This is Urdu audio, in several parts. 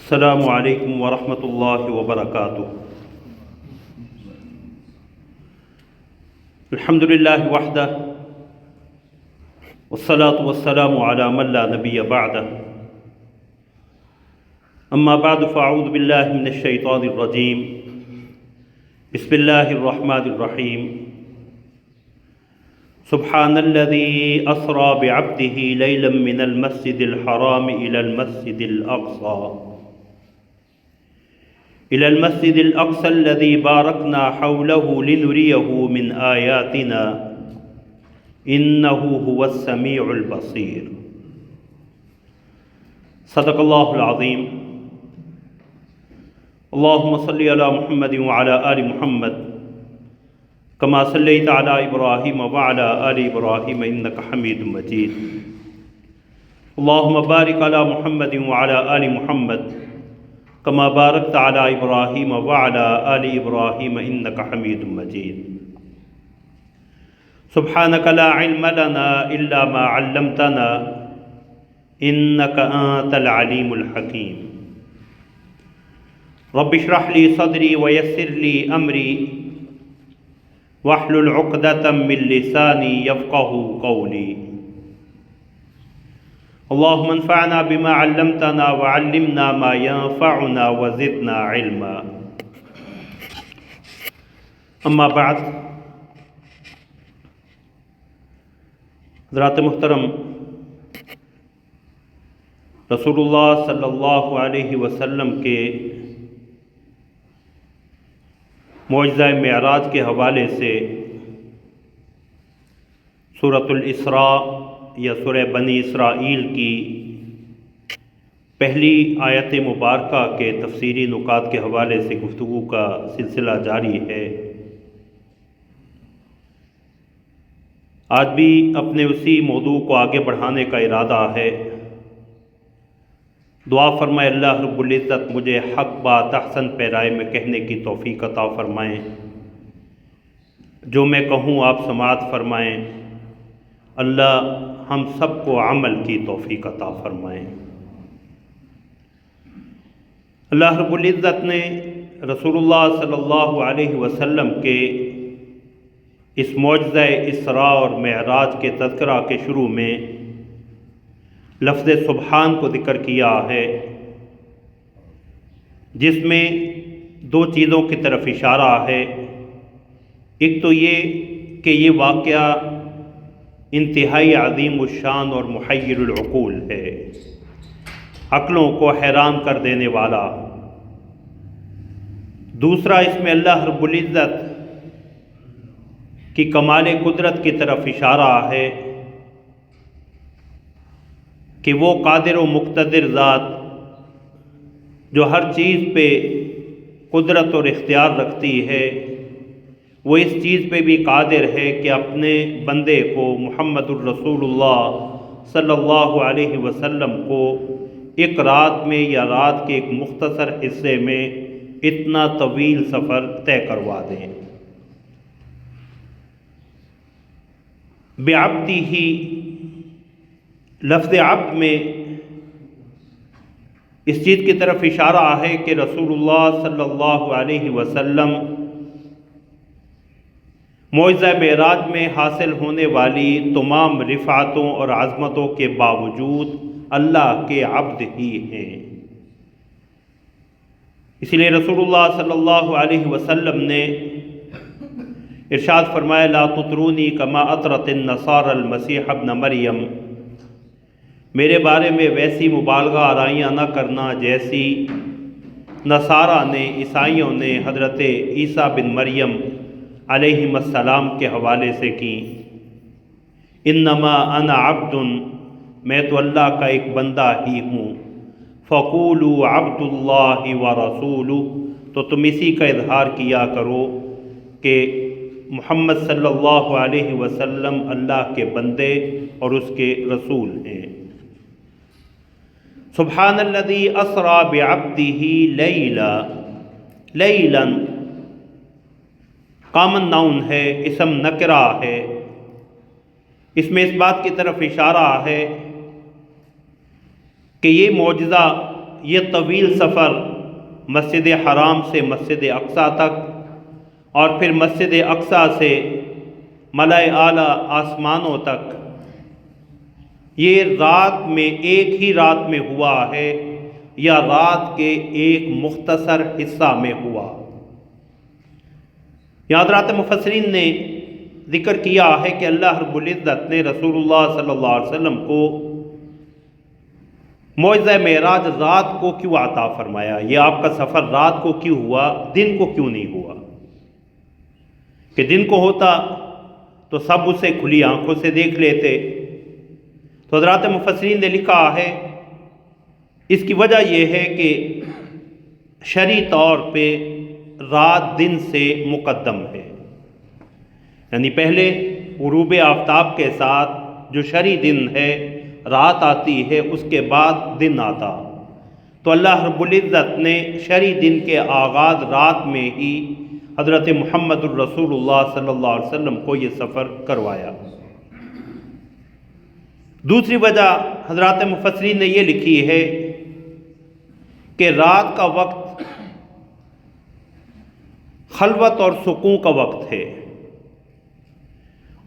السلام علیکم ورحمۃ اللہ وبرکاتہ۔ الحمد للہ وحدہ والصلاة والسلام علی من لا نبی بعدہ، اما بعد فاعوذ باللہ من الشیطان الرجیم، بسم اللہ الرحمن الرحیم۔ سبحان الذی اسری بعبدہ لیلا من المسجد الحرام الی المسجد الأقصى الذي باركنا حوله لنريه من آياتنا إنه هو السميع البصير۔ صدق الله العظيم۔ اللهم صل على محمد وعلى آل محمد كما صليت على إبراهيم وعلى آل إبراهيم إنك حميد مجيد۔ اللهم بارك على محمد وعلى آل محمد كما باركت على إبراهيم وعلى آل إبراهيم إنك حميد مجيد۔ سبحانك لا علم لنا إلا ما علمتنا إنك أنت العليم الحكيم۔ رب اشرح لي صدري ويسر لي أمري واحلل عقدة من لساني يفقهوا قولي۔ اللهم انفعنا بما علمتنا وعلمنا ما ينفعنا وزدنا علما۔ اما بعد، حضرات محترم، رسول اللہ صلی اللہ علیہ وسلم کے معجزہ معراج کے حوالے سے سورۃ الاسراء یا سورہ بنی اسرائیل کی پہلی آیت مبارکہ کے تفسیری نکات کے حوالے سے گفتگو کا سلسلہ جاری ہے۔ آج بھی اپنے اسی موضوع کو آگے بڑھانے کا ارادہ ہے۔ دعا فرمائے اللہ رب العزت مجھے حق بات احسن پیرائے میں کہنے کی توفیق عطا فرمائیں، جو میں کہوں آپ سماعت فرمائیں۔ اللہ ہم سب کو عمل کی توفیق عطا فرمائیں۔ اللہ رب العزت نے رسول اللہ صلی اللہ علیہ وسلم کے اس معجزہ اسراء اور معراج کے تذکرہ کے شروع میں لفظ سبحان کو ذکر کیا ہے، جس میں دو چیزوں کی طرف اشارہ ہے۔ ایک تو یہ کہ یہ واقعہ انتہائی عظیم الشان اور محیر العقول ہے، عقلوں کو حیران کر دینے والا۔ دوسرا، اس میں اللہ رب العزت کی کمال قدرت کی طرف اشارہ ہے کہ وہ قادر و مقتدر ذات جو ہر چیز پہ قدرت اور اختیار رکھتی ہے، وہ اس چیز پہ بھی قادر ہے کہ اپنے بندے کو محمد الرسول اللہ صلی اللہ علیہ وسلم کو ایک رات میں یا رات کے ایک مختصر حصے میں اتنا طویل سفر طے کروا دیں۔ بعبدہ، لفظ عبد میں اس چیز کی طرف اشارہ ہے کہ رسول اللہ صلی اللہ علیہ وسلم معجزہ معراج میں حاصل ہونے والی تمام رفعتوں اور عظمتوں کے باوجود اللہ کے عبد ہی ہیں۔ اسی لیے رسول اللہ صلی اللہ علیہ وسلم نے ارشاد فرمایا لا تطرونی کما اطرت النصارى المسیح ابن مریم، میرے بارے میں ویسی مبالغہ آرائیاں نہ کرنا جیسی نصارہ نے، عیسائیوں نے حضرت عیسیٰ بن مریم علیہم السلام کے حوالے سے کی۔ انما انا عبد، میں تو اللہ کا ایک بندہ ہی ہوں۔ فقولوا عبد اللہ ورسولہ، تو تم اسی کا اظہار کیا کرو کہ محمد صلی اللہ علیہ وسلم اللہ کے بندے اور اس کے رسول ہیں۔ سبحان الذی اسری بعبدہ لیلا کامن ناؤن ہے، اسم نکرہ ہے۔ اس میں اس بات کی طرف اشارہ ہے کہ یہ معجزہ یہ طویل سفر مسجد حرام سے مسجد اقصیٰ تک اور پھر مسجد اقصیٰ سے ملائے اعلیٰ آسمانوں تک، یہ رات میں ایک ہی رات میں ہوا ہے یا رات کے ایک مختصر حصہ میں ہوا؟ یہاں حضرات مفسرین نے ذکر کیا ہے کہ اللہ رب العزت نے رسول اللہ صلی اللہ علیہ وسلم کو معجزہ معراج رات کو کیوں عطا فرمایا؟ یہ آپ کا سفر رات کو کیوں ہوا، دن کو کیوں نہیں ہوا؟ کہ دن کو ہوتا تو سب اسے کھلی آنکھوں سے دیکھ لیتے۔ تو حضرات مفسرین نے لکھا ہے اس کی وجہ یہ ہے کہ شرعی طور پہ رات دن سے مقدم ہے، یعنی پہلے غروب آفتاب کے ساتھ جو شرعی دن ہے رات آتی ہے، اس کے بعد دن آتا۔ تو اللہ رب العزت نے شرعی دن کے آغاز رات میں ہی حضرت محمد الرسول اللہ صلی اللہ علیہ وسلم کو یہ سفر کروایا۔ دوسری وجہ حضرات مفسرین نے یہ لکھی ہے کہ رات کا وقت خلوت اور سکون کا وقت ہے،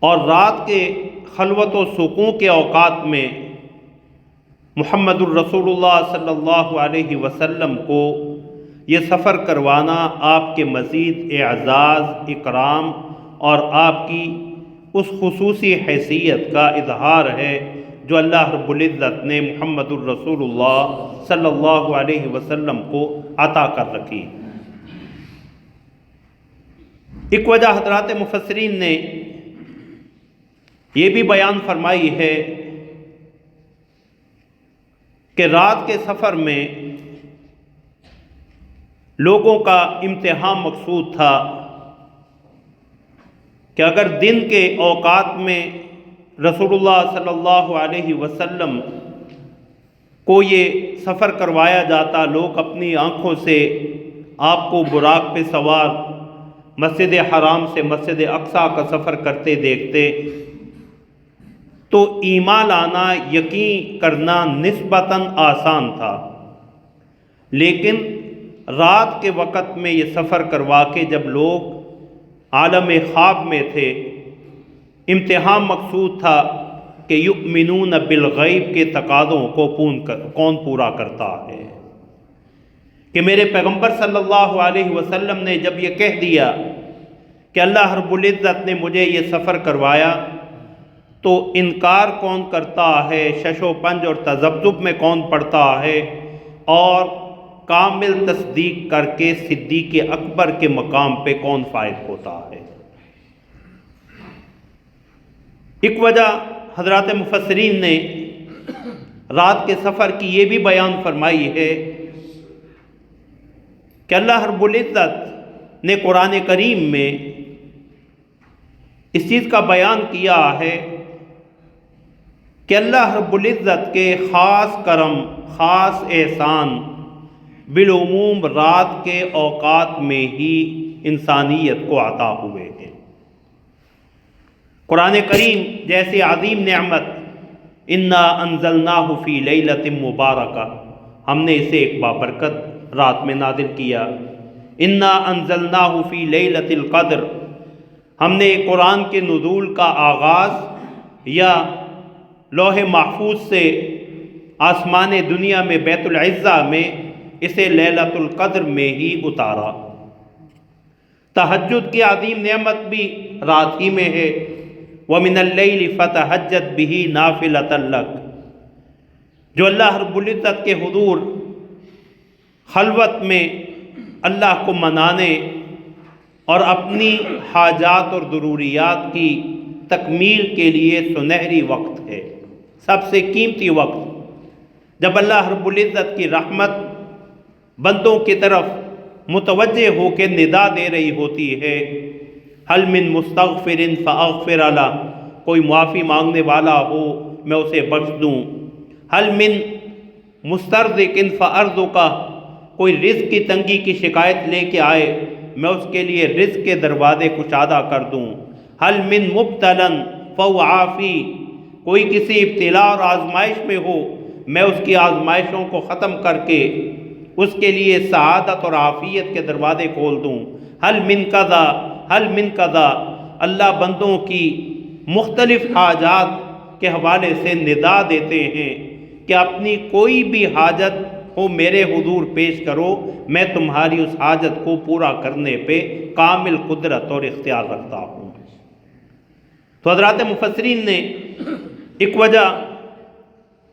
اور رات کے خلوت و سکون کے اوقات میں محمد الرسول اللہ صلی اللہ علیہ وسلم کو یہ سفر کروانا آپ کے مزید اعزاز، اکرام اور آپ کی اس خصوصی حیثیت کا اظہار ہے جو اللہ رب العزت نے محمد الرسول اللہ صلی اللہ علیہ وسلم کو عطا کر رکھی۔ ایک وجہ حضرات مفسرین نے یہ بھی بیان فرمائی ہے کہ رات کے سفر میں لوگوں کا امتحان مقصود تھا کہ اگر دن کے اوقات میں رسول اللہ صلی اللہ علیہ وسلم کو یہ سفر کروایا جاتا، لوگ اپنی آنکھوں سے آپ کو براق پہ سوار مسجد حرام سے مسجد اقصیٰ کا سفر کرتے دیکھتے، تو ایمان لانا، یقین کرنا نسبتاً آسان تھا۔ لیکن رات کے وقت میں یہ سفر کروا کے جب لوگ عالم خواب میں تھے، امتحان مقصود تھا کہ یؤمنون بالغیب کے تقاضوں کو کون پورا کرتا ہے، کہ میرے پیغمبر صلی اللہ علیہ وسلم نے جب یہ کہہ دیا کہ اللہ رب العزت نے مجھے یہ سفر کروایا، تو انکار کون کرتا ہے، شش و پنج اور تذبذب میں کون پڑتا ہے، اور کامل تصدیق کر کے صدیق اکبر کے مقام پہ کون فائز ہوتا ہے۔ ایک وجہ حضرات مفسرین نے رات کے سفر کی یہ بھی بیان فرمائی ہے کہ اللہ رب العزت نے قرآن کریم میں اس چیز کا بیان کیا ہے کہ اللہ رب العزت کے خاص کرم، خاص احسان بالعموم رات کے اوقات میں ہی انسانیت کو عطا ہوئے ہیں۔ قرآن کریم جیسے عظیم نعمت انا انزلناہ فی لیلۃ مبارکہ، ہم نے اسے ایک بابرکت رات میں نازل کیا۔ انا انزلناہ فی لیلۃ القدر، ہم نے قرآن کے نزول کا آغاز یا لوح محفوظ سے آسمان دنیا میں بیت العزہ میں اسے لیلۃ القدر میں ہی اتارا۔ تہجد کی عظیم نعمت بھی رات ہی میں ہے، وَمِنَ اللَّيْلِ فَتَهَجَّدْ بِهِ نَافِلَةً لَكَ، جو اللہ رب العزت کے حضور خلوت میں اللہ کو منانے اور اپنی حاجات اور ضروریات کی تکمیل کے لیے سنہری وقت ہے، سب سے قیمتی وقت، جب اللہ رب العزت کی رحمت بندوں کی طرف متوجہ ہو کے ندا دے رہی ہوتی ہے، حل من مستغفر فاغفر له، کوئی معافی مانگنے والا ہو میں اسے بخش دوں، حل من مسترزق فارزقہ، کوئی رزق کی تنگی کی شکایت لے کے آئے میں اس کے لیے رزق کے دروازے کشادہ کر دوں، حل من مبتلا فاعافی، کوئی کسی ابتلا اور آزمائش میں ہو میں اس کی آزمائشوں کو ختم کر کے اس کے لیے سعادت اور عافیت کے دروازے کھول دوں۔ حل من قضا حل من قضا، اللہ بندوں کی مختلف حاجات کے حوالے سے ندا دیتے ہیں کہ اپنی کوئی بھی حاجت ہو میرے حضور پیش کرو، میں تمہاری اس حاجت کو پورا کرنے پہ کامل قدرت اور اختیار رکھتا ہوں۔ تو حضرات مفسرین نے ایک وجہ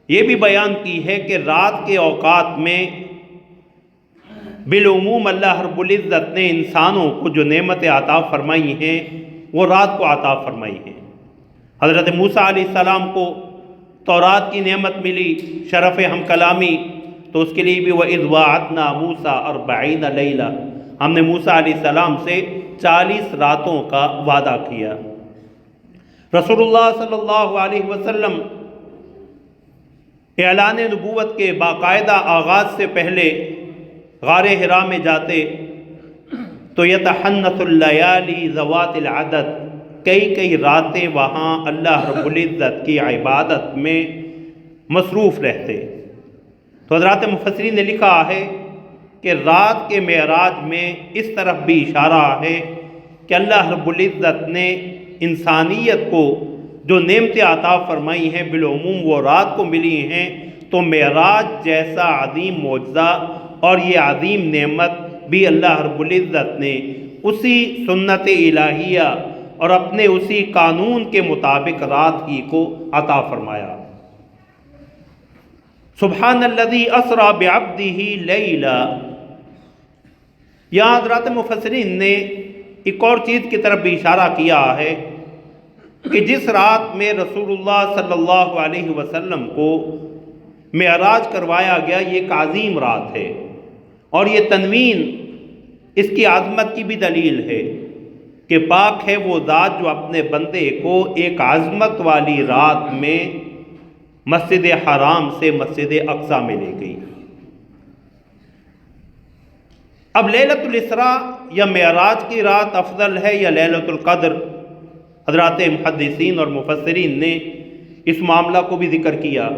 یہ بھی بیان کی ہے کہ رات کے اوقات میں بالعموم اللہ رب العزت نے انسانوں کو جو نعمتیں عطا فرمائی ہیں وہ رات کو عطا فرمائی ہیں۔ حضرت موسیٰ علیہ السلام کو تورات کی نعمت ملی، شرف ہم کلامی، تو اس کے لیے بھی وَإِذْ وَعَدْنَا مُوسَىٰ 40 لَيْلَةً، ہم نے موسیٰ علیہ السلام سے 40 راتوں کا وعدہ کیا۔ رسول اللہ صلی اللہ علیہ وسلم اعلان نبوت کے باقاعدہ آغاز سے پہلے غار حرا میں جاتے تو یتحنث اللیالی ذوات العدد، کئی راتیں وہاں اللہ رب العزت کی عبادت میں مصروف رہتے۔ تو حضرات مفسرین نے لکھا ہے کہ رات کے معراج میں اس طرف بھی اشارہ ہے کہ اللہ رب العزت نے انسانیت کو جو نعمتیں عطا فرمائی ہیں بالعموم وہ رات کو ملی ہیں، تو معراج جیسا عظیم معجزہ اور یہ عظیم نعمت بھی اللہ رب العزت نے اسی سنت الہیہ اور اپنے اسی قانون کے مطابق رات ہی کو عطا فرمایا۔ سبحان الذی اسری بعبدہ لیلا، یہاں حضرات مفسرین نے ایک اور چیز کی طرف بھی اشارہ کیا ہے کہ جس رات میں رسول اللہ صلی اللہ علیہ وسلم کو معراج کروایا گیا یہ ایک عظیم رات ہے، اور یہ تنوین اس کی عظمت کی بھی دلیل ہے کہ پاک ہے وہ ذات جو اپنے بندے کو ایک عظمت والی رات میں مسجد حرام سے مسجد اقصی میں لے گئی۔ اب لیلۃ الاسراء یا معراج کی رات افضل ہے یا لیلۃ القدر؟ حضرات محدثین اور مفسرین نے اس معاملہ کو بھی ذکر کیا۔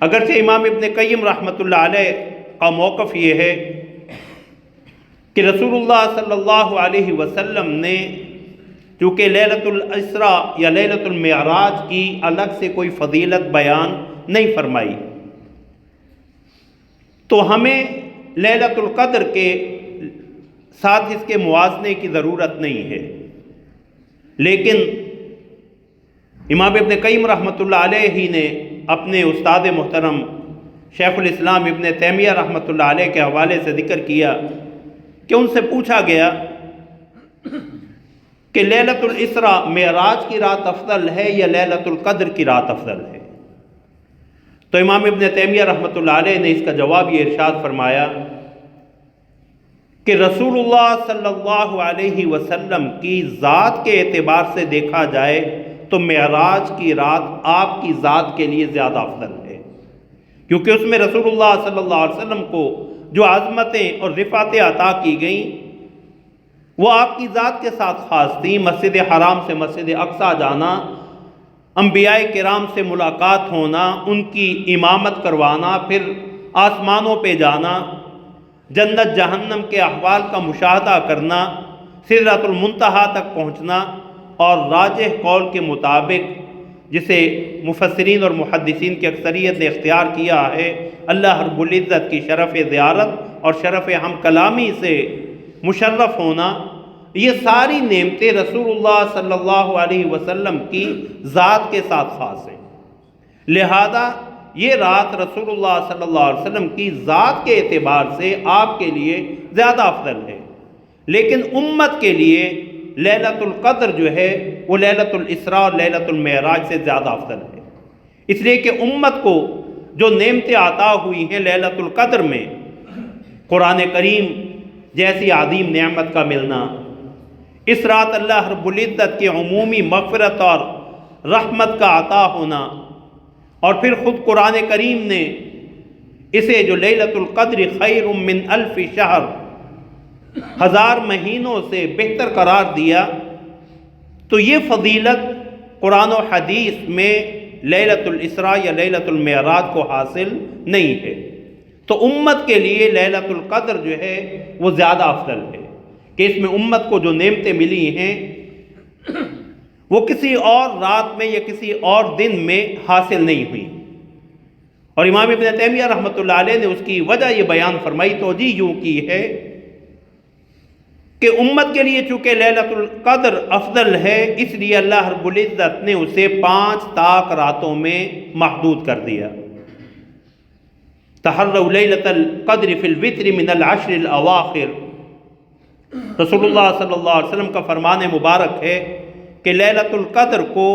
اگرچہ امام ابن قیم رحمۃ اللہ علیہ کا موقف یہ ہے کہ رسول اللہ صلی اللہ علیہ وسلم نے چونکہ لیلۃ الاسراء یا لیلۃ المعراج کی الگ سے کوئی فضیلت بیان نہیں فرمائی، تو ہمیں لیلۃ القدر کے ساتھ اس کے موازنے کی ضرورت نہیں ہے، لیکن امام ابن قیم رحمۃ اللہ علیہ ہی نے اپنے استاد محترم شیخ الاسلام ابن تیمیہ رحمۃ اللہ علیہ کے حوالے سے ذکر کیا کہ ان سے پوچھا گیا کہ لیلۃ الاسراء معراج کی رات افضل ہے یا لیلۃ القدر کی رات افضل ہے؟ تو امام ابن تیمیہ رحمۃ اللہ علیہ نے اس کا جواب یہ ارشاد فرمایا کہ رسول اللہ صلی اللہ علیہ وسلم کی ذات کے اعتبار سے دیکھا جائے تو معراج کی رات آپ کی ذات کے لیے زیادہ افضل ہے، کیونکہ اس میں رسول اللہ صلی اللہ علیہ وسلم کو جو عظمتیں اور رفعتیں عطا کی گئیں وہ آپ کی ذات کے ساتھ خاص تھیں۔ مسجد حرام سے مسجد اقصی جانا، انبیاء کرام سے ملاقات ہونا، ان کی امامت کروانا، پھر آسمانوں پہ جانا، جنت جہنم کے احوال کا مشاہدہ کرنا، سدرۃ المنتہا تک پہنچنا، اور راجح قول کے مطابق جسے مفسرین اور محدثین کی اکثریت نے اختیار کیا ہے، اللہ رب العزت کی شرف زیارت اور شرف ہم کلامی سے مشرف ہونا، یہ ساری نعمتیں رسول اللہ صلی اللہ علیہ وسلم کی ذات کے ساتھ خاص ہیں، لہذا یہ رات رسول اللہ صلی اللہ علیہ وسلم کی ذات کے اعتبار سے آپ کے لیے زیادہ افضل ہے، لیکن امت کے لیے لیلۃ القدر جو ہے وہ لیلۃ الاسراء اور لیلۃ المعراج سے زیادہ افضل ہے، اس لیے کہ امت کو جو نعمتیں عطا ہوئی ہیں لیلۃ القدر میں، قرآن کریم جیسی عظیم نعمت کا ملنا، اس رات اللہ رب العزت کی عمومی مغفرت اور رحمت کا عطا ہونا، اور پھر خود قرآن کریم نے اسے جو لیلۃ القدر خیر من الف شہر، 1000 مہینوں سے بہتر قرار دیا، تو یہ فضیلت قرآن و حدیث میں لیلۃ الاسراء یا لیلۃ المعراج کو حاصل نہیں ہے۔ تو امت کے لیے لیلۃ القدر جو ہے وہ زیادہ افضل ہے کہ اس میں امت کو جو نعمتیں ملی ہیں وہ کسی اور رات میں یا کسی اور دن میں حاصل نہیں ہوئی۔ اور امام ابن تیمیہ رحمۃ اللہ علیہ نے اس کی وجہ یہ بیان فرمائی، توجیہ یوں کی ہے کہ امت کے لیے چونکہ لیلۃ القدر افضل ہے، اس لیے اللہ رب العزت نے اسے 5 طاق راتوں میں محدود کر دیا۔ تحروا لیلۃ القدر فی الوتر من العشر الاواخر، رسول اللہ صلی اللہ علیہ وسلم کا فرمان مبارک ہے کہ لیلۃ القدر کو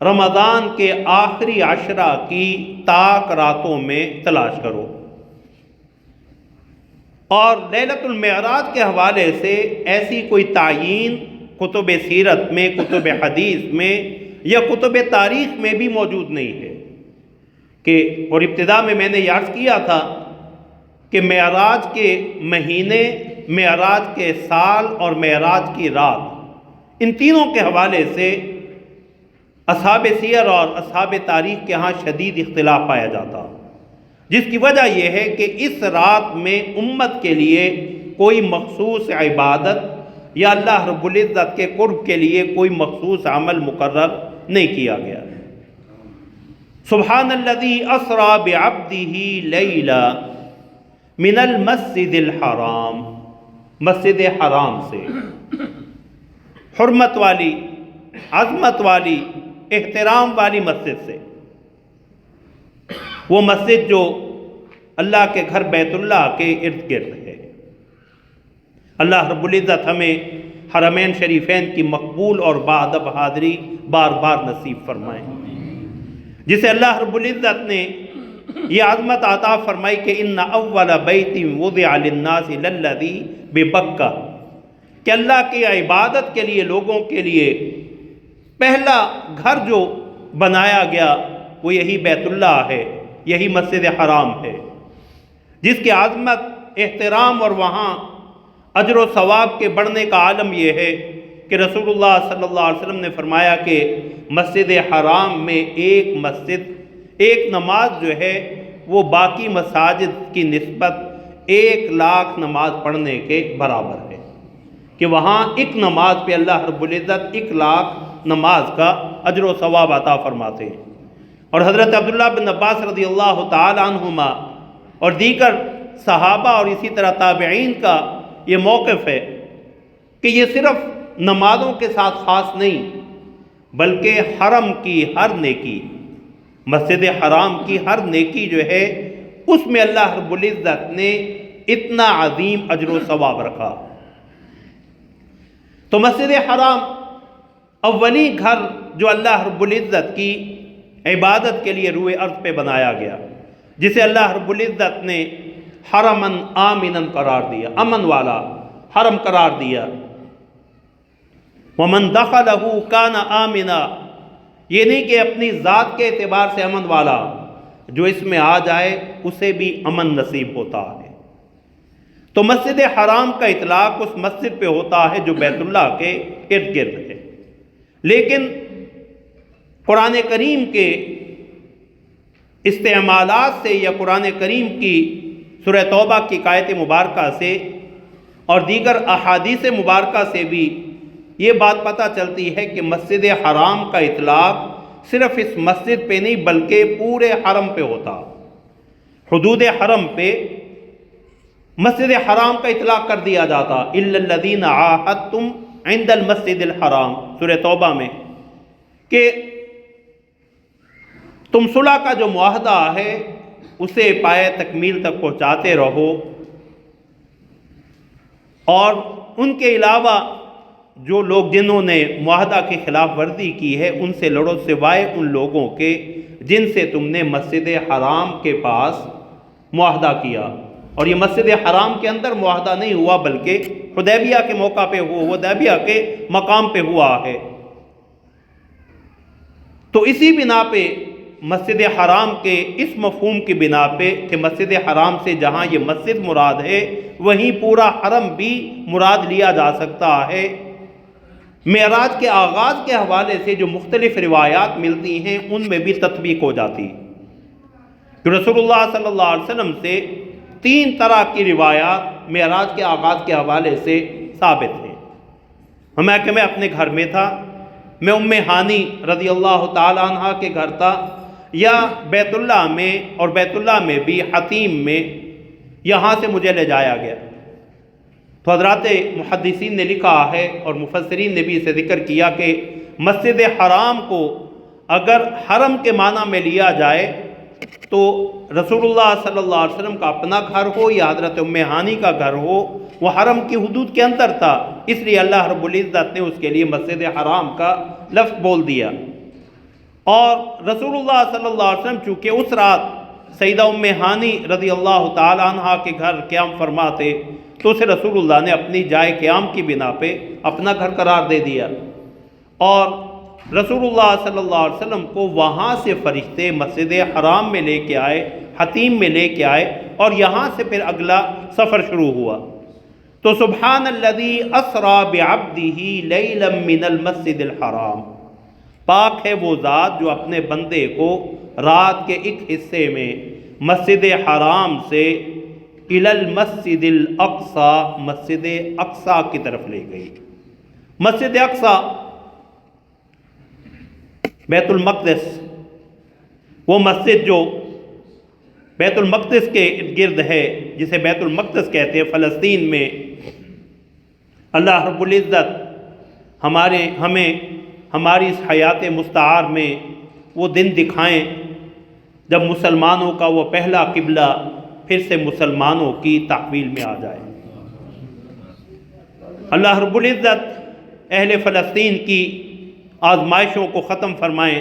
رمضان کے آخری عشرہ کی طاق راتوں میں تلاش کرو۔ اور لیلۃ المعراج کے حوالے سے ایسی کوئی تعیین کتب سیرت میں، کتب حدیث میں یا کتب تاریخ میں بھی موجود نہیں ہے کہ، اور ابتدا میں نے یہ عرض کیا تھا کہ معراج کے مہینے، معراج کے سال اور معراج کی رات، ان تینوں کے حوالے سے اصحاب سیر اور اصحاب تاریخ کے ہاں شدید اختلاف پایا جاتا، جس کی وجہ یہ ہے کہ اس رات میں امت کے لیے کوئی مخصوص عبادت یا اللہ رب العزت کے قرب کے لیے کوئی مخصوص عمل مقرر نہیں کیا گیا۔ سبحان الذی اسری بعبدہ لیلا من المسجد الحرام، مسجد حرام سے، حرمت والی، عظمت والی، احترام والی مسجد سے، وہ مسجد جو اللہ کے گھر بیت اللہ کے ارد گرد ہے۔ اللہ رب العزت ہمیں حرمین شریفین کی مقبول اور باادب حاضری بار بار نصیب فرمائے، جسے اللہ رب العزت نے یہ عظمت عطا فرمائی کہ ان اول بیت وضع للناس للذی ببکہ، کہ اللہ کی عبادت کے لیے، لوگوں کے لیے پہلا گھر جو بنایا گیا وہ یہی بیت اللہ ہے، یہی مسجد حرام ہے، جس کی عظمت، احترام اور وہاں اجر و ثواب کے بڑھنے کا عالم یہ ہے کہ رسول اللہ صلی اللہ علیہ وسلم نے فرمایا کہ مسجد حرام میں ایک نماز جو ہے وہ باقی مساجد کی نسبت 1,00,000 نماز پڑھنے کے برابر ہے، کہ وہاں ایک نماز پہ اللہ رب العزت 1,00,000 نماز کا اجر و ثواب عطا فرماتے ہیں۔ اور حضرت عبداللہ بن عباس رضی اللہ تعالی عنہما اور دیگر صحابہ اور اسی طرح تابعین کا یہ موقف ہے کہ یہ صرف نمازوں کے ساتھ خاص نہیں، بلکہ حرم کی ہر نیکی، مسجد حرام کی ہر نیکی جو ہے اس میں اللہ رب العزت نے اتنا عظیم اجر و ثواب رکھا۔ تو مسجد حرام اولی گھر جو اللہ رب العزت کی عبادت کے لیے روئے ارض پہ بنایا گیا، جسے اللہ رب العزت نے حرمن آمنن قرار دیا، امن والا حرم قرار دیا۔ ومن دخلہ کان آمنا، یہ نہیں کہ اپنی ذات کے اعتبار سے امن والا، جو اس میں آ جائے اسے بھی امن نصیب ہوتا ہے۔ تو مسجد حرام کا اطلاق اس مسجد پہ ہوتا ہے جو بیت اللہ کے ارد گرد ہے، لیکن قرآن کریم کے استعمالات سے یا قرآن کریم کی سورہ توبہ کی آیت مبارکہ سے اور دیگر احادیث مبارکہ سے بھی یہ بات پتہ چلتی ہے کہ مسجد حرام کا اطلاق صرف اس مسجد پہ نہیں بلکہ پورے حرم پہ ہوتا، حدود حرم پہ مسجد حرام کا اطلاق کر دیا جاتا۔ الا الذین عاہدتم عند المسجد الحرام، سورہ توبہ میں، کہ تم صلح کا جو معاہدہ ہے اسے پائے تکمیل تک پہنچاتے رہو، اور ان کے علاوہ جو لوگ جنہوں نے معاہدہ کی خلاف ورزی کی ہے ان سے لڑو، سوائے ان لوگوں کے جن سے تم نے مسجد حرام کے پاس معاہدہ کیا۔ اور یہ مسجد حرام کے اندر معاہدہ نہیں ہوا بلکہ حدیبیہ کے موقع پہ ہوا، حدیبیہ کے مقام پہ ہوا ہے۔ تو اسی بنا پہ مسجد حرام کے اس مفہوم کی بنا پہ کہ مسجد حرام سے جہاں یہ مسجد مراد ہے وہیں پورا حرم بھی مراد لیا جا سکتا ہے، معراج کے آغاز کے حوالے سے جو مختلف روایات ملتی ہیں ان میں بھی تطبیق ہو جاتی ہے کہ رسول اللہ صلی اللہ علیہ وسلم سے 3 طرح کی روایات معراج کے آغاز کے حوالے سے ثابت ہیں۔ میں کہ میں اپنے گھر میں تھا، میں ام ہانی رضی اللہ تعالی عنہ کے گھر تھا، یا بیت اللہ میں، اور بیت اللہ میں بھی حتیم میں، یہاں سے مجھے لے جایا گیا۔ تو حضرات محدثین نے لکھا ہے اور مفسرین نے بھی اسے ذکر کیا کہ مسجد حرام کو اگر حرم کے معنی میں لیا جائے تو رسول اللہ صلی اللہ علیہ وسلم کا اپنا گھر ہو یا حضرت ام ہانی کا گھر ہو، وہ حرم کی حدود کے اندر تھا، اس لیے اللہ رب العزت نے اس کے لیے مسجد حرام کا لفظ بول دیا۔ اور رسول اللہ صلی اللہ علیہ وسلم چونکہ اس رات سیدہ ام ہانی رضی اللہ تعالی عنہ کے گھر قیام فرما تھے، تو اسے رسول اللہ نے اپنی جائے قیام کی بنا پہ اپنا گھر قرار دے دیا، اور رسول اللہ صلی اللہ علیہ وسلم کو وہاں سے فرشتے مسجد حرام میں لے کے آئے، حتیم میں لے کے آئے، اور یہاں سے پھر اگلا سفر شروع ہوا۔ تو سبحان الذی اسری بعبدہ لیلا من المسجد الحرام، پاک ہے وہ ذات جو اپنے بندے کو رات کے ایک حصے میں مسجد حرام سے الی المسجد الاقصی، مسجد اقصی کی طرف لے گئی۔ مسجد اقصی بیت المقدس، وہ مسجد جو بیت المقدس کے ارد گرد ہے، جسے بیت المقدس کہتے ہیں، فلسطین میں، اللہ رب العزت ہمیں ہماری اس حیات مستعار میں وہ دن دکھائیں جب مسلمانوں کا وہ پہلا قبلہ پھر سے مسلمانوں کی تحویل میں آ جائے۔ اللہ رب العزت اہل فلسطین کی آزمائشوں کو ختم فرمائیں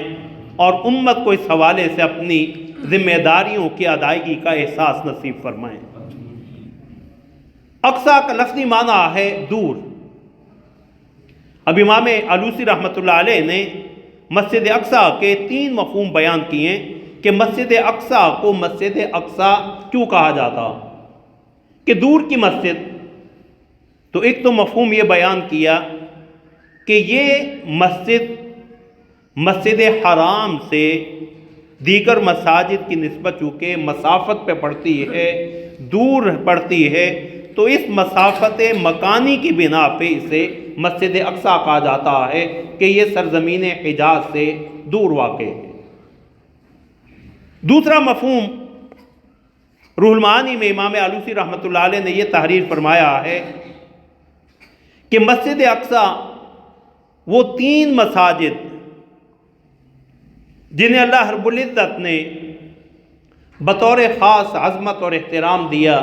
اور امت کو اس حوالے سے اپنی ذمہ داریوں کی ادائیگی کا احساس نصیب فرمائیں۔ اقصیٰ کا لفظی معنی ہے دور۔ اب امام آلوسی رحمۃ اللہ علیہ نے مسجد اقصیٰ کے 3 مفہوم بیان کیے کہ مسجد اقصیٰ کو مسجد اقصیٰ کیوں کہا جاتا کہ دور کی مسجد۔ تو ایک تو مفہوم یہ بیان کیا کہ یہ مسجد حرام سے دیگر مساجد کی نسبت چونکہ مسافت پہ پڑتی ہے، دور پڑتی ہے، تو اس مسافت مکانی کی بنا پہ اسے مسجد اقصیٰ کہا جاتا ہے کہ یہ سرزمین حجاز سے دور واقع ہے۔ دوسرا مفہوم روح المعانی میں امام آلوسی رحمۃ اللہ علیہ نے یہ تحریر فرمایا ہے کہ مسجد اقصیٰ وہ 3 مساجد جنہیں اللہ رب العزت نے بطور خاص عظمت اور احترام دیا،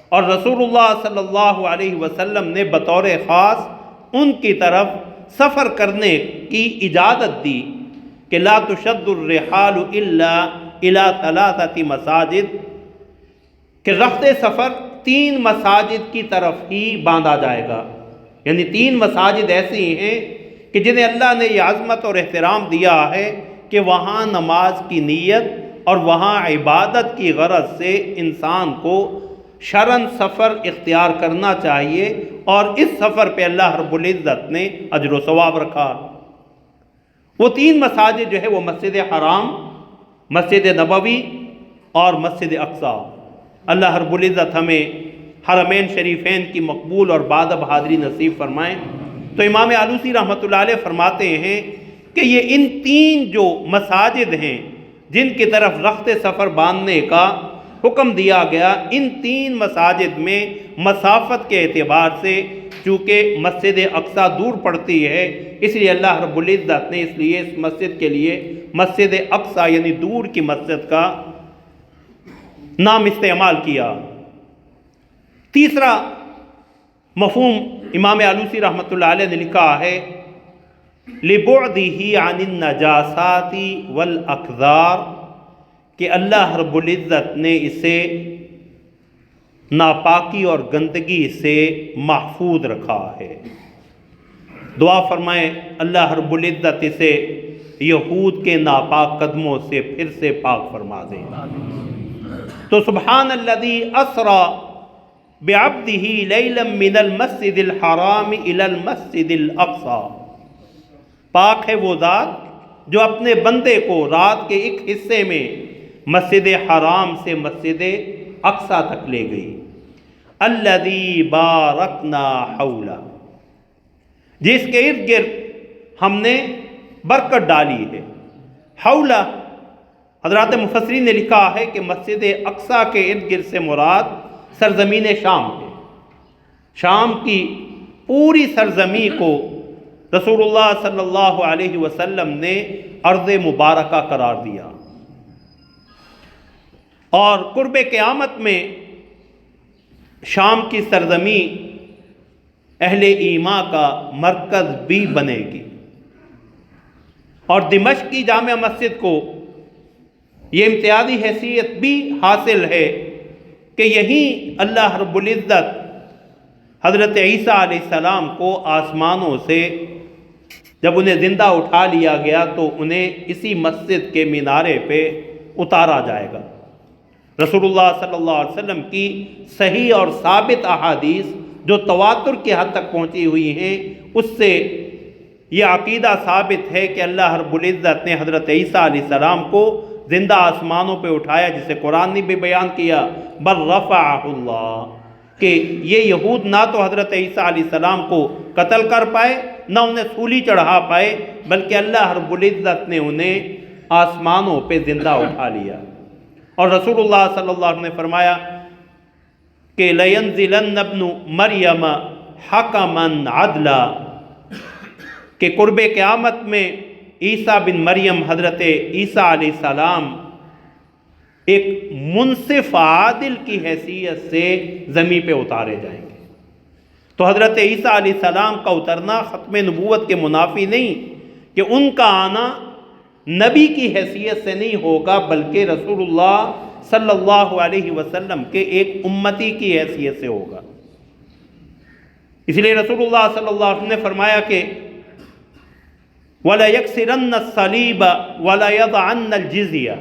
اور رسول اللہ صلی اللہ علیہ وسلم نے بطور خاص ان کی طرف سفر کرنے کی اجازت دی کہ لا تشد الرحال الا الى 3 مساجد، کہ رخت سفر 3 مساجد کی طرف ہی باندھا جائے گا۔ یعنی 3 مساجد ایسی ہیں کہ جنہیں اللہ نے یہ عظمت اور احترام دیا ہے کہ وہاں نماز کی نیت اور وہاں عبادت کی غرض سے انسان کو شرعاً سفر اختیار کرنا چاہیے، اور اس سفر پہ اللہ رب العزت نے اجر و ثواب رکھا۔ وہ 3 مساجد جو ہے وہ مسجد حرام، مسجد نبوی اور مسجد اقصیٰ۔ اللہ رب العزت ہمیں حرمین شریفین کی مقبول اور بادب حاضری نصیب فرمائیں۔ تو امام آلوسی رحمۃ اللہ علیہ فرماتے ہیں کہ یہ ان 3 جو مساجد ہیں جن کی طرف رخت سفر باندھنے کا حکم دیا گیا، ان 3 مساجد میں مسافت کے اعتبار سے چونکہ مسجد اقصیٰ دور پڑتی ہے، اس لیے اللہ رب العزت نے اس لیے اس مسجد کے لیے مسجد اقصیٰ یعنی دور کی مسجد کا نام استعمال کیا۔ تیسرا مفہوم امام آلوسی رحمۃ اللہ علیہ نے لکھا ہے لِبُعْدِهِ عَنِ النَّجَاسَاتِ وَالْأَقْذَارِ، کہ اللہ رب العزت نے اسے ناپاکی اور گندگی سے محفوظ رکھا ہے۔ دعا فرمائیں اللہ رب العزت اسے یہود کے ناپاک قدموں سے پھر سے پاک فرما دے۔ تو سبحان الذی اسری بعبدہ لیلا من المسجد الحرام الی المسجد الاقصی، پاک ہے وہ ذات جو اپنے بندے کو رات کے ایک حصے میں مسجد حرام سے مسجد اقصی تک لے گئی، الذی بارکنا حولہ، جس کے ارد گرد ہم نے برکت ڈالی ہے۔ حولہ، حضرات مفسرین نے لکھا ہے کہ مسجد اقصی کے ارد گرد سے مراد سرزمین شام ہے۔ شام کی پوری سرزمین کو رسول اللہ صلی اللہ علیہ وسلم نے ارض مبارکہ قرار دیا، اور قرب قیامت میں شام کی سرزمین اہل ایمان کا مرکز بھی بنے گی، اور دمشق کی جامع مسجد کو یہ امتیازی حیثیت بھی حاصل ہے کہ یہیں اللہ رب العزت حضرت عیسیٰ علیہ السلام کو آسمانوں سے جب انہیں زندہ اٹھا لیا گیا تو انہیں اسی مسجد کے مینارے پہ اتارا جائے گا۔ رسول اللہ صلی اللہ علیہ وسلم کی صحیح اور ثابت احادیث جو تواتر کی حد تک پہنچی ہوئی ہیں، اس سے یہ عقیدہ ثابت ہے کہ اللہ رب العزت نے حضرت عیسیٰ علیہ السلام کو زندہ آسمانوں پہ اٹھایا، جسے قرآن نے بھی بیان کیا، بل رفعہ اللہ، کہ یہ یہود نہ تو حضرت عیسیٰ علیہ السلام کو قتل کر پائے، نہ انہیں سولی چڑھا پائے، بلکہ اللہ رب العزت نے انہیں آسمانوں پہ زندہ اٹھا لیا۔ اور رسول اللہ صلی اللہ علیہ وسلم نے فرمایا کہ لَيَنزِلَنَّ ابْنُ مَرْيَمَ حَكَمًا عَدْلًا، کہ قرب قیامت میں عیسیٰ بن مریم حضرت عیسیٰ علیہ السلام ایک منصف عادل کی حیثیت سے زمین پہ اتارے جائیں گے۔ تو حضرت عیسیٰ علیہ السلام کا اترنا ختم نبوت کے منافی نہیں، کہ ان کا آنا نبی کی حیثیت سے نہیں ہوگا، بلکہ رسول اللہ صلی اللہ علیہ وسلم کے ایک امتی کی حیثیت سے ہوگا۔ اس لیے رسول اللہ صلی اللہ علیہ وسلم نے فرمایا کہ وَلَيَكْسِرَنَّ الصَّلِيبَ وَلَيَضَعَنَّ الْجِزْيَةَ،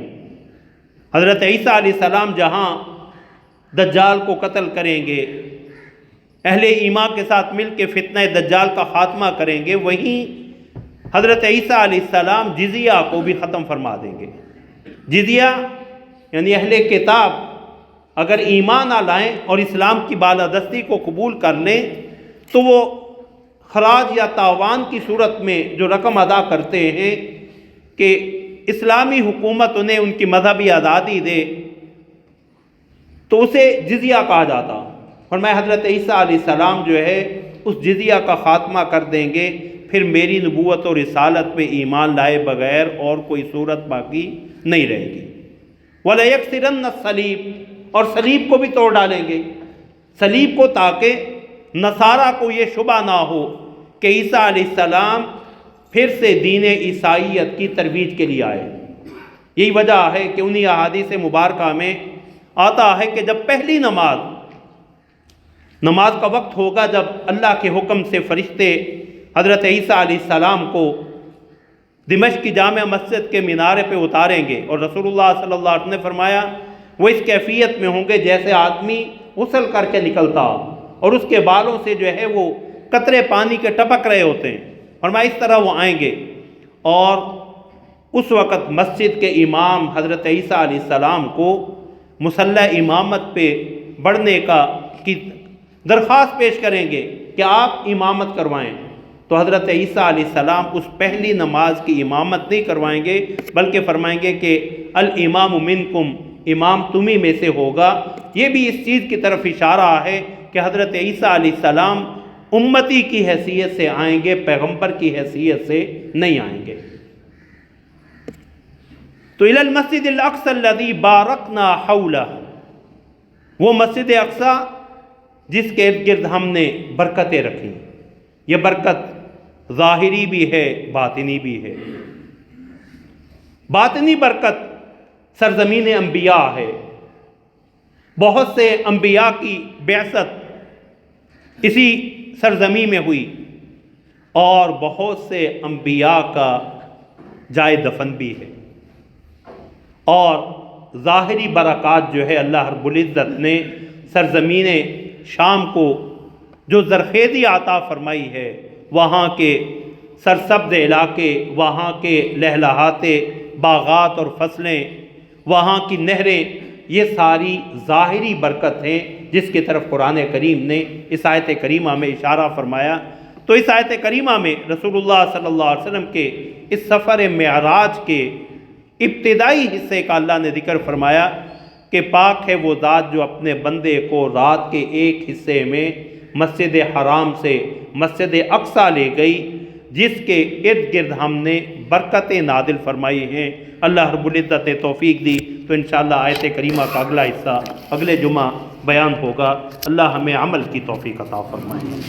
حضرت عیسیٰ علیہ السلام جہاں دجال کو قتل کریں گے، اہل ایمان کے ساتھ مل کے فتنہ دجال کا خاتمہ کریں گے، وہیں حضرت عیسیٰ علیہ السلام جزیہ کو بھی ختم فرما دیں گے۔ جزیہ یعنی اہل کتاب اگر ایمان نہ لائیں اور اسلام کی بالادستی کو قبول کر لیں تو وہ خراج یا تاوان کی صورت میں جو رقم ادا کرتے ہیں کہ اسلامی حکومت انہیں ان کی مذہبی آزادی دے، تو اسے جزیہ کہا جاتا، اور میں حضرت عیسیٰ علیہ السلام جو ہے اس جزیہ کا خاتمہ کر دیں گے، پھر میری نبوت اور رسالت پہ ایمان لائے بغیر اور کوئی صورت باقی نہیں رہے گی۔ وَلَيَكْسِرَنَّ الصَّلِيبَ، اور صلیب کو بھی توڑ ڈالیں گے، صلیب کو، تاکہ نصارہ کو یہ شبہ نہ ہو کہ عیسیٰ علیہ السلام پھر سے دین عیسائیت کی ترویج کے لیے آئے۔ یہی وجہ ہے کہ انہی احادیث مبارکہ میں آتا ہے کہ جب پہلی نماز کا وقت ہوگا، جب اللہ کے حکم سے فرشتے حضرت عیسیٰ علیہ السلام کو دمشق کی جامع مسجد کے مینارے پہ اتاریں گے، اور رسول اللہ صلی اللہ علیہ وسلم نے فرمایا وہ اس کیفیت میں ہوں گے جیسے آدمی غسل کر کے نکلتا اور اس کے بالوں سے جو ہے وہ قطرے پانی کے ٹپک رہے ہوتے ہیں، اور میں اس طرح وہ آئیں گے، اور اس وقت مسجد کے امام حضرت عیسیٰ علیہ السلام کو مصلی امامت پہ بڑھنے کی درخواست پیش کریں گے کہ آپ امامت کروائیں، تو حضرت عیسیٰ علیہ السلام اس پہلی نماز کی امامت نہیں کروائیں گے، بلکہ فرمائیں گے کہ الامام منکم، امام تمہیں میں سے ہوگا۔ یہ بھی اس چیز کی طرف اشارہ ہے کہ حضرت عیسیٰ علیہ السلام امتی کی حیثیت سے آئیں گے، پیغمبر کی حیثیت سے نہیں آئیں گے۔ تو الی المسجد الاقصی الذی بارکنا حولہ، وہ مسجد اقصی جس کے ارد گرد ہم نے برکتیں رکھی، یہ برکت ظاہری بھی ہے، باطنی بھی ہے۔ باطنی برکت سرزمین انبیاء ہے، بہت سے انبیاء کی بعثت اسی سرزمین میں ہوئی، اور بہت سے انبیاء کا جائے دفن بھی ہے، اور ظاہری برکات جو ہے اللہ رب العزت نے سرزمین شام کو جو زرخیزی عطا فرمائی ہے، وہاں کے سرسبز علاقے، وہاں کے لہلہاتے باغات اور فصلیں، وہاں کی نہریں، یہ ساری ظاہری برکت ہیں جس کی طرف قرآن کریم نے اس آیت کریمہ میں اشارہ فرمایا۔ تو اس آیت کریمہ میں رسول اللہ صلی اللہ علیہ وسلم کے اس سفر معراج کے ابتدائی حصے کا اللہ نے ذکر فرمایا کہ پاک ہے وہ ذات جو اپنے بندے کو رات کے ایک حصے میں مسجد حرام سے مسجد اقصیٰ لے گئی، جس کے ارد گرد ہم نے برکتیں نازل فرمائی ہیں۔ اللہ رب العزت نے توفیق دی تو انشاءاللہ آیت کریمہ کا اگلا حصہ اگلے جمعہ بیان ہوگا۔ اللہ ہمیں عمل کی توفیق عطا فرمائے۔